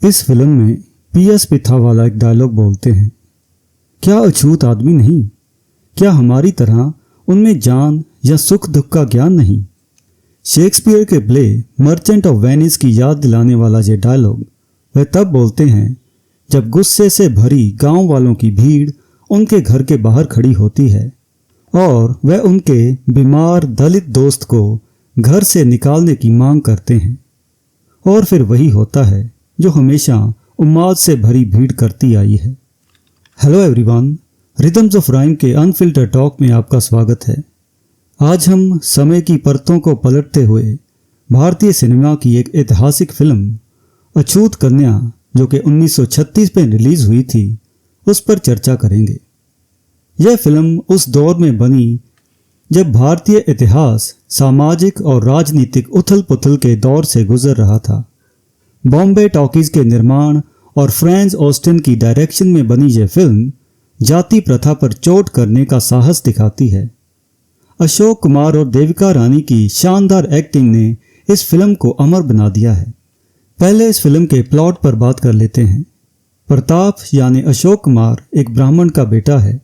इस फिल्म में पीएस पिथावाला एक डायलॉग बोलते हैं, क्या अछूत आदमी नहीं, क्या हमारी तरह उनमें जान या सुख दुख का ज्ञान नहीं। शेक्सपियर के प्ले मर्चेंट ऑफ वेनिस की याद दिलाने वाला ये डायलॉग वह तब बोलते हैं जब गुस्से से भरी गांव वालों की भीड़ उनके घर के बाहर खड़ी होती है और वह उनके बीमार दलित दोस्त को घर से निकालने की मांग करते हैं। और फिर वही होता है जो हमेशा उम्माद से भरी भीड़ करती आई है। Hello everyone, rhythms of rhyme के अनफिल्टर टॉक में आपका स्वागत है। आज हम समय की परतों को पलटते हुए भारतीय सिनेमा की एक ऐतिहासिक फिल्म अछूत कन्या जो कि 1936 में रिलीज हुई थी उस पर चर्चा करेंगे। यह फिल्म उस दौर में बनी जब भारतीय इतिहास सामाजिक और राजनीतिक उथल पुथल के दौर से गुजर रहा था। बॉम्बे टॉकीज के निर्माण और फ्रांज ऑस्टिन की डायरेक्शन में बनी यह फिल्म जाति प्रथा पर चोट करने का साहस दिखाती है। अशोक कुमार और देविका रानी की शानदार एक्टिंग ने इस फिल्म को अमर बना दिया है। पहले इस फिल्म के प्लॉट पर बात कर लेते हैं। प्रताप यानी अशोक कुमार एक ब्राह्मण का बेटा है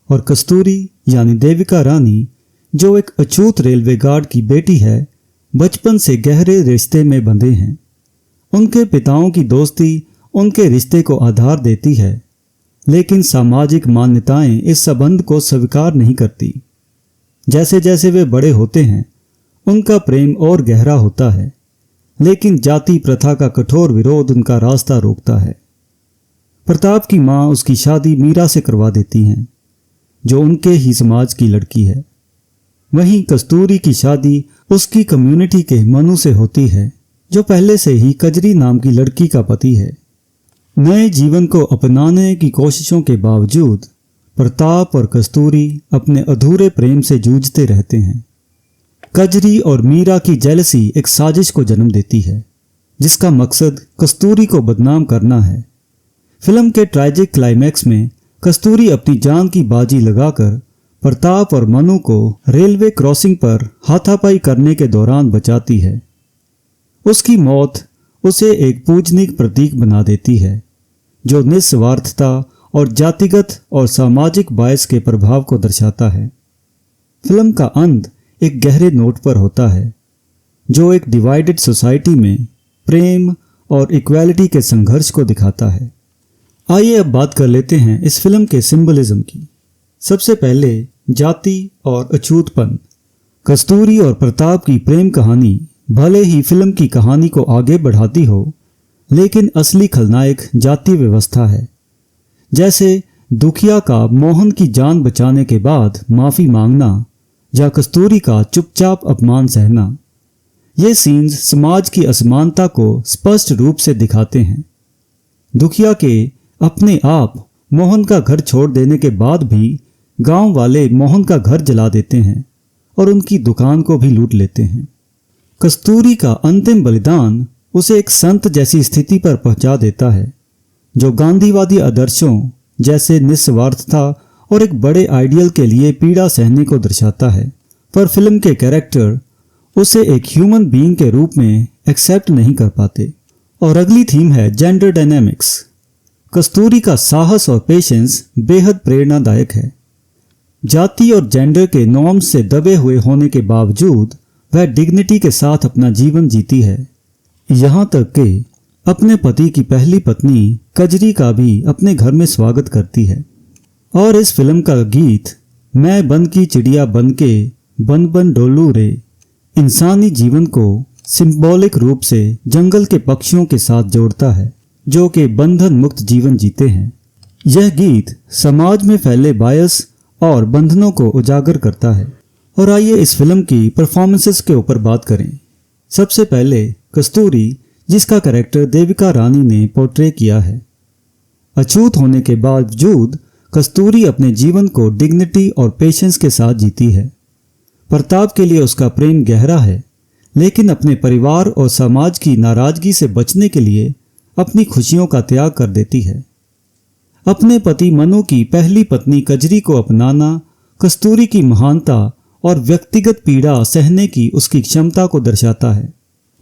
और कस्तूरी यानी देविका रानी जो एक अछूत रेलवे गार्ड की बेटी है, बचपन से गहरे रिश्ते में बंधे हैं। उनके पिताओं की दोस्ती उनके रिश्ते को आधार देती है, लेकिन सामाजिक मान्यताएं इस संबंध को स्वीकार नहीं करती। जैसे जैसे वे बड़े होते हैं उनका प्रेम और गहरा होता है, लेकिन जाति प्रथा का कठोर विरोध उनका रास्ता रोकता है। प्रताप की मां उसकी शादी मीरा से करवा देती हैं, जो उनके ही समाज की लड़की है। वहीं कस्तूरी की शादी उसकी कम्युनिटी के मनु से होती है, जो पहले से ही कजरी नाम की लड़की का पति है। नए जीवन को अपनाने की कोशिशों के बावजूद प्रताप और कस्तूरी अपने अधूरे प्रेम से जूझते रहते हैं। कजरी और मीरा की जेलसी एक साजिश को जन्म देती है, जिसका मकसद कस्तूरी को बदनाम करना है। फिल्म के ट्रैजिक क्लाइमैक्स में कस्तूरी अपनी जान की बाजी लगाकर प्रताप और मनु को रेलवे क्रॉसिंग पर हाथापाई करने के दौरान बचाती है। उसकी मौत उसे एक पूजनीक प्रतीक बना देती है, जो निस्वार्थता और जातिगत और सामाजिक बायस के प्रभाव को दर्शाता है। फिल्म का अंत एक गहरे नोट पर होता है, जो एक डिवाइडेड सोसाइटी में प्रेम और इक्वालिटी के संघर्ष को दिखाता है। आइए अब बात कर लेते हैं इस फिल्म के सिंबलिज्म की। सबसे पहले जाति और अछूतपन। कस्तूरी और प्रताप की प्रेम कहानी भले ही फिल्म की कहानी को आगे बढ़ाती हो, लेकिन असली खलनायक जाति व्यवस्था है। जैसे दुखिया का मोहन की जान बचाने के बाद माफी मांगना या कस्तूरी का चुपचाप अपमान सहना। ये सीन्स समाज की असमानता को स्पष्ट रूप से दिखाते हैं। दुखिया के अपने आप मोहन का घर छोड़ देने के बाद भी गांव वाले मोहन का घर जला देते हैं और उनकी दुकान को भी लूट लेते हैं। कस्तूरी का अंतिम बलिदान उसे एक संत जैसी स्थिति पर पहुंचा देता है, जो गांधीवादी आदर्शों जैसे निस्वार्थता और एक बड़े आइडियल के लिए पीड़ा सहने को दर्शाता है। पर फिल्म के कैरेक्टर उसे एक ह्यूमन बीइंग के रूप में एक्सेप्ट नहीं कर पाते। और अगली थीम है जेंडर डायनेमिक्स। कस्तूरी का साहस और पेशेंस बेहद प्रेरणादायक है। जाति और जेंडर के नॉर्म्स से दबे हुए होने के बावजूद वह डिग्निटी के साथ अपना जीवन जीती है, यहाँ तक कि अपने पति की पहली पत्नी कजरी का भी अपने घर में स्वागत करती है। और इस फिल्म का गीत मैं बन की चिड़िया बन के बन बन डोलू रे इंसानी जीवन को सिंबॉलिक रूप से जंगल के पक्षियों के साथ जोड़ता है, जो कि बंधन मुक्त जीवन जीते हैं। यह गीत समाज में फैले बायस और बंधनों को उजागर करता है। और आइए इस फिल्म की परफॉर्मेंसेस के ऊपर बात करें। सबसे पहले कस्तूरी, जिसका कैरेक्टर देविका रानी ने पोर्ट्रे किया है। अछूत होने के बावजूद कस्तूरी अपने जीवन को डिग्निटी और पेशेंस के साथ जीती है। प्रताप के लिए उसका प्रेम गहरा है, लेकिन अपने परिवार और समाज की नाराजगी से बचने के लिए अपनी खुशियों का त्याग कर देती है। अपने पति मनु की पहली पत्नी कजरी को अपनाना कस्तूरी की महानता और व्यक्तिगत पीड़ा सहने की उसकी क्षमता को दर्शाता है।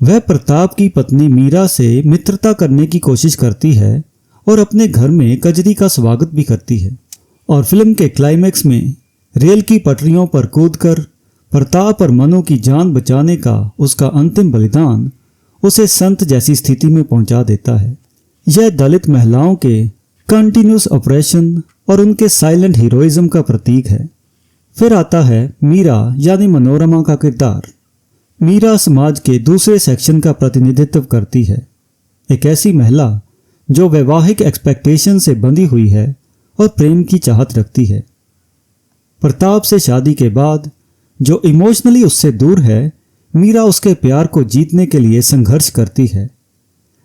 वह प्रताप की पत्नी मीरा से मित्रता करने की कोशिश करती है और अपने घर में कजरी का स्वागत भी करती है। और फिल्म के क्लाइमैक्स में रेल की पटरियों पर कूदकर प्रताप और मनु की जान बचाने का उसका अंतिम बलिदान उसे संत जैसी स्थिति में पहुंचा देता है। यह दलित महिलाओं के कंटिन्यूस ऑपरेशन और उनके साइलेंट हीरोइज्म का प्रतीक है। फिर आता है मीरा यानी मनोरमा का किरदार। मीरा समाज के दूसरे सेक्शन का प्रतिनिधित्व करती है, एक ऐसी महिला जो वैवाहिक एक्सपेक्टेशन से बंधी हुई है और प्रेम की चाहत रखती है। प्रताप से शादी के बाद जो इमोशनली उससे दूर है, मीरा उसके प्यार को जीतने के लिए संघर्ष करती है,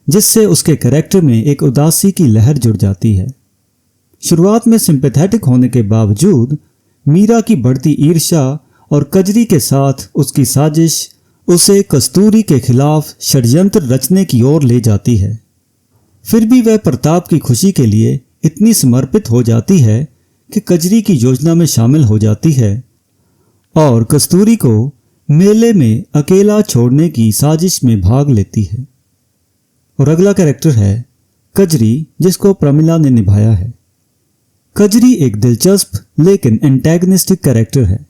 जिससे उसके कैरेक्टर में एक उदासी की लहर जुड़ जाती है। शुरुआत में सिंपैथेटिक होने के बावजूद मीरा की बढ़ती ईर्ष्या और कजरी के साथ उसकी साजिश उसे कस्तूरी के खिलाफ षड्यंत्र रचने की ओर ले जाती है। फिर भी वह प्रताप की खुशी के लिए इतनी समर्पित हो जाती है कि कजरी की योजना में शामिल हो जाती है और कस्तूरी को मेले में अकेला छोड़ने की साजिश में भाग लेती है। और अगला कैरेक्टर है कजरी, जिसको प्रमिला ने निभाया है। कजरी एक दिलचस्प लेकिन एंटेगनिस्टिक कैरेक्टर है,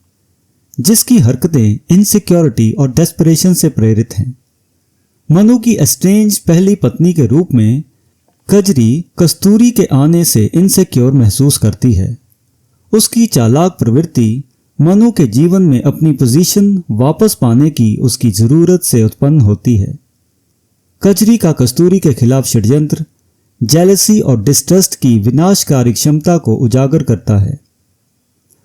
जिसकी हरकतें इनसिक्योरिटी और डेस्परेशन से प्रेरित हैं। मनु की एस्ट्रेंज पहली पत्नी के रूप में कजरी कस्तूरी के आने से इनसिक्योर महसूस करती है। उसकी चालाक प्रवृत्ति मनु के जीवन में अपनी पोजीशन वापस पाने की उसकी जरूरत से उत्पन्न होती है। कजरी का कस्तूरी के खिलाफ षड्यंत्र जेलसी और डिस्ट्रस्ट की विनाशकारी क्षमता को उजागर करता है।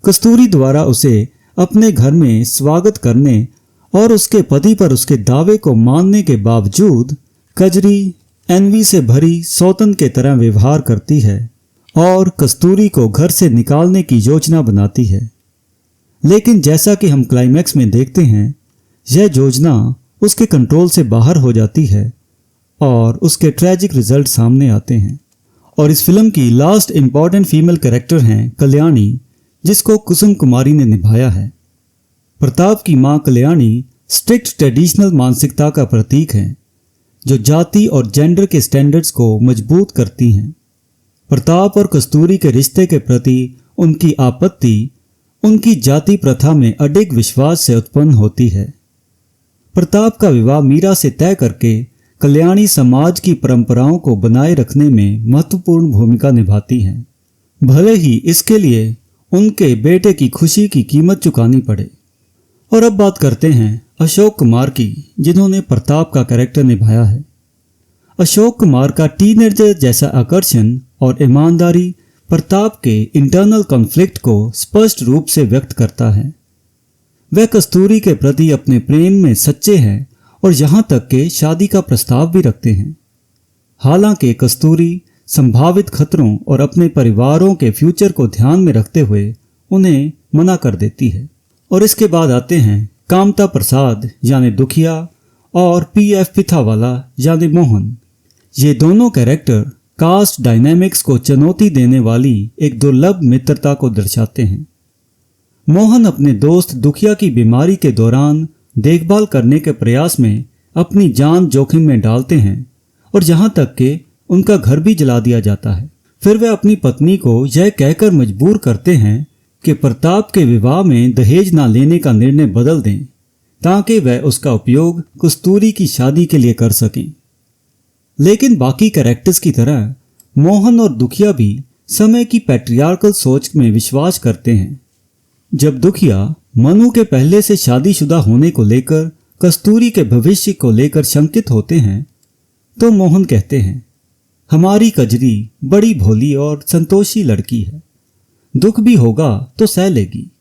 कस्तूरी द्वारा उसे अपने घर में स्वागत करने और उसके पति पर उसके दावे को मानने के बावजूद कजरी एनवी से भरी सौतन के तरह व्यवहार करती है और कस्तूरी को घर से निकालने की योजना बनाती है। लेकिन जैसा कि हम क्लाइमैक्स में देखते हैं, यह योजना उसके कंट्रोल से बाहर हो जाती है और उसके ट्रेजिक रिजल्ट सामने आते हैं। और इस फिल्म की लास्ट इंपॉर्टेंट फीमेल कैरेक्टर हैं कल्याणी, जिसको कुसुम कुमारी ने निभाया है। प्रताप की मां कल्याणी स्ट्रिक्ट ट्रेडिशनल मानसिकता का प्रतीक है, जो जाति और जेंडर के स्टैंडर्ड्स को मजबूत करती हैं। प्रताप और कस्तूरी के रिश्ते के प्रति उनकी आपत्ति उनकी जाति प्रथा में अडिग विश्वास से उत्पन्न होती है। प्रताप का विवाह मीरा से तय करके कल्याणी समाज की परंपराओं को बनाए रखने में महत्वपूर्ण भूमिका निभाती हैं, भले ही इसके लिए उनके बेटे की खुशी की कीमत चुकानी पड़े। और अब बात करते हैं अशोक कुमार की, जिन्होंने प्रताप का कैरेक्टर निभाया है। अशोक कुमार का टीनेजर जैसा आकर्षण और ईमानदारी प्रताप के इंटरनल कॉन्फ्लिक्ट को स्पष्ट रूप से व्यक्त करता है। वह कस्तूरी के प्रति अपने प्रेम में सच्चे हैं और यहाँ तक के शादी का प्रस्ताव भी रखते हैं। हालांकि कस्तूरी संभावित खतरों और अपने परिवारों के फ्यूचर को ध्यान में रखते हुए उन्हें मना कर देती है। और इसके बाद आते हैं कामता प्रसाद यानी दुखिया और पीएफ पिथावाला यानी मोहन। ये दोनों कैरेक्टर कास्ट डायनेमिक्स को चुनौती देने वाली एक दुर्लभ मित्रता को दर्शाते हैं। मोहन अपने दोस्त दुखिया की बीमारी के दौरान देखभाल करने के प्रयास में अपनी जान जोखिम में डालते हैं और यहाँ तक कि उनका घर भी जला दिया जाता है। फिर वे अपनी पत्नी को यह कहकर मजबूर करते हैं कि प्रताप के विवाह में दहेज ना लेने का निर्णय बदल दें, ताकि वह उसका उपयोग कस्तूरी की शादी के लिए कर सकें। लेकिन बाकी कैरेक्टर्स की तरह मोहन और दुखिया भी समय की पैट्रियार्कल सोच में विश्वास करते हैं। जब दुखिया मनु के पहले से शादीशुदा होने को लेकर कस्तूरी के भविष्य को लेकर शंकित होते हैं, तो मोहन कहते हैं, हमारी कजरी बड़ी भोली और संतोषी लड़की है, दुख भी होगा तो सह लेगी।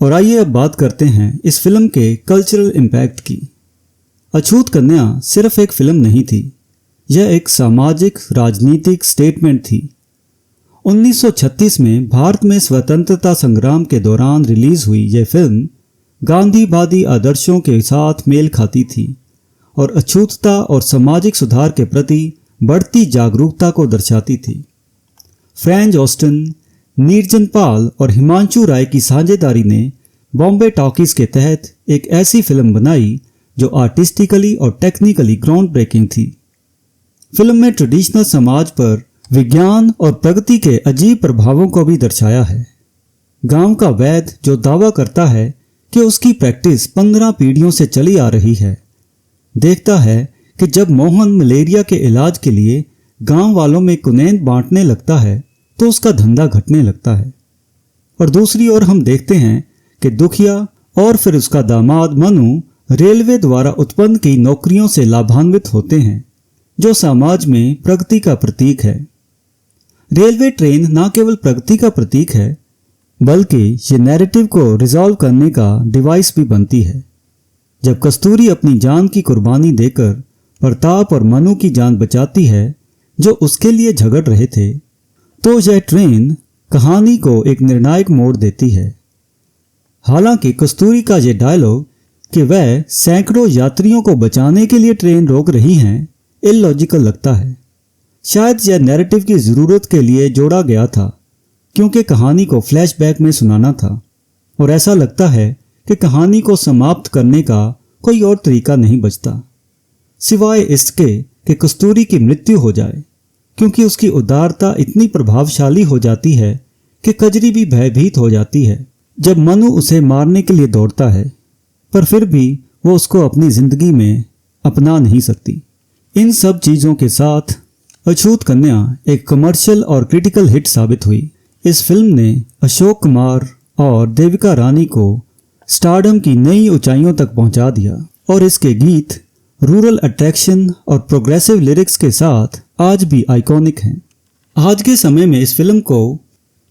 और आइए अब बात करते हैं इस फिल्म के कल्चरल इम्पैक्ट की। अछूत कन्या सिर्फ एक फिल्म नहीं थी, यह एक सामाजिक राजनीतिक स्टेटमेंट थी। 1936 में भारत में स्वतंत्रता संग्राम के दौरान रिलीज हुई यह फिल्म गांधीवादी आदर्शों के साथ मेल खाती थी और अछूतता और सामाजिक सुधार के प्रति बढ़ती जागरूकता को दर्शाती थी। फ्रैंज ऑस्टिन, नीरजन पाल और हिमांशु राय की साझेदारी ने बॉम्बे टॉकीज के तहत एक ऐसी फिल्म बनाई जो आर्टिस्टिकली और टेक्निकली ग्राउंड ब्रेकिंग थी। फिल्म में ट्रेडिशनल समाज पर विज्ञान और प्रगति के अजीब प्रभावों को भी दर्शाया है। गांव का वैद्य जो दावा करता है कि उसकी प्रैक्टिस 15 पीढ़ियों से चली आ रही है, देखता है कि जब मोहन मलेरिया के इलाज के लिए गांव वालों में कुनैन बांटने लगता है तो उसका धंधा घटने लगता है। और दूसरी ओर हम देखते हैं कि दुखिया और फिर उसका दामाद मनु रेलवे द्वारा उत्पन्न की नौकरियों से लाभान्वित होते हैं, जो समाज में प्रगति का प्रतीक है। रेलवे ट्रेन न केवल प्रगति का प्रतीक है, बल्कि ये नैरेटिव को रिजॉल्व करने का डिवाइस भी बनती है। जब कस्तूरी अपनी जान की कुर्बानी देकर प्रताप और मनु की जान बचाती है, जो उसके लिए झगड़ रहे थे, तो यह ट्रेन कहानी को एक निर्णायक मोड़ देती है। हालांकि कस्तूरी का यह डायलॉग कि वह सैकड़ों यात्रियों को बचाने के लिए ट्रेन रोक रही हैं, इलॉजिकल लगता है। शायद यह नैरेटिव की ज़रूरत के लिए जोड़ा गया था, क्योंकि कहानी को फ्लैशबैक में सुनाना था, और ऐसा लगता है कि कहानी को समाप्त करने का कोई और तरीका नहीं बचता सिवाय इसके कि कस्तूरी की मृत्यु हो जाए, क्योंकि उसकी उदारता इतनी प्रभावशाली हो जाती है कि कजरी भी भयभीत हो जाती है जब मनु उसे मारने के लिए दौड़ता है, पर फिर भी वो उसको अपनी जिंदगी में अपना नहीं सकती। इन सब चीज़ों के साथ अछूत कन्या एक कमर्शियल और क्रिटिकल हिट साबित हुई। इस फिल्म ने अशोक कुमार और देविका रानी को स्टारडम की नई ऊंचाइयों तक पहुंचा दिया, और इसके गीत रूरल अट्रैक्शन और प्रोग्रेसिव लिरिक्स के साथ आज भी आइकॉनिक हैं। आज के समय में इस फिल्म को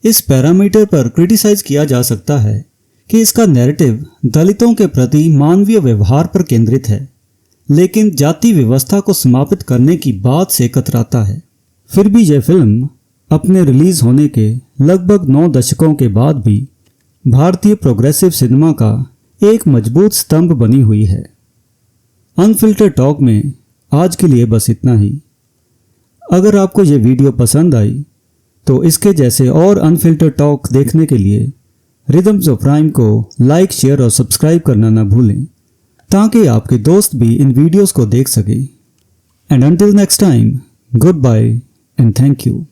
इस पैरामीटर पर क्रिटिसाइज किया जा सकता है कि इसका नैरेटिव दलितों के प्रति मानवीय व्यवहार पर केंद्रित है, लेकिन जाति व्यवस्था को समाप्त करने की बात से कतराता है। फिर भी यह फिल्म अपने रिलीज होने के लगभग 9 दशकों के बाद भी भारतीय प्रोग्रेसिव सिनेमा का एक मजबूत स्तंभ बनी हुई है। अनफिल्टर टॉक में आज के लिए बस इतना ही। अगर आपको ये वीडियो पसंद आई तो इसके जैसे और अनफिल्टर टॉक देखने के लिए रिदम्स ऑफ राइम को लाइक, शेयर और सब्सक्राइब करना ना भूलें, ताकि आपके दोस्त भी इन वीडियोस को देख सकें। And until next time, good bye and thank you.